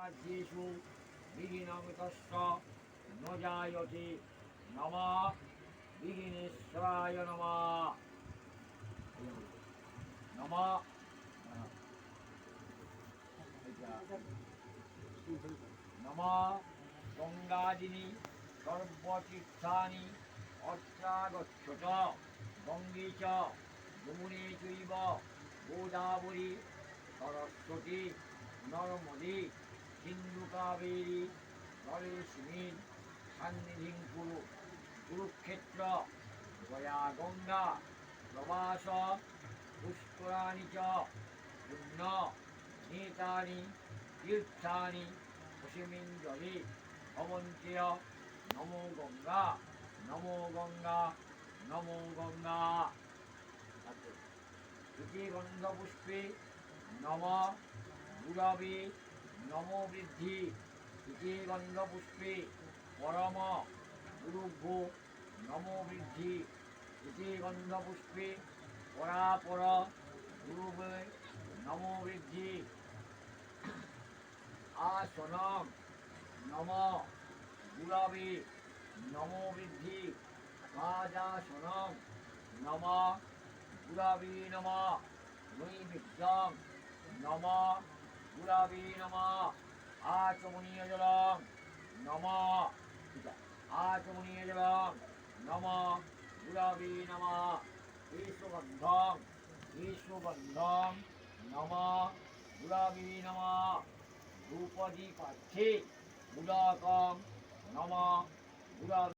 কার্যেষু বিঘ্নং তস্য ন জায়তে। নমঃ বিঘ্নেশ্বরায় নমঃ। নমঃ নমঃ গঙ্গাদিনী সর্বতীর্থানি অত্রাগচ্ছত। গঙ্গে চ যমুনে চৈব গোদাবরী সরস্বতী নর্মদে সিন্ধু কাবেরী জলেস্মিন সন্নিধিং কুরু। কুরুক্ষেত্র গয়া গঙ্গা প্রবাস পুষ্করাণি চ পুণ্য নেতানি তীর্থানি অসীমিন জলে ভবন্ত্যয়। নমো গঙ্গা নমো গঙ্গা নমো গঙ্গা। ইতি গন্ধপুষ্পে নম গুরবে নমো বৃদ্ধি। ইতি গন্ধপুষ্পে পরম গুরুভ্যো নমো বৃদ্ধি। ইতি গন্ধপুষ্পে পরাপর গুরুবে নমো বৃদ্ধি। আসনম নম গুরবে নমো বৃদ্ধি। রাজাসনম নম গুরবে নমঃ। নৈবেদ্যং নম গুরবে নমঃ। আচমনীয় জলং নম আচমনীয় জলং নম গুরবে নমঃ। কেশগন্ধং নম গুরবে নমঃ। ধূপদীপার্থে উদকং নম গুরবে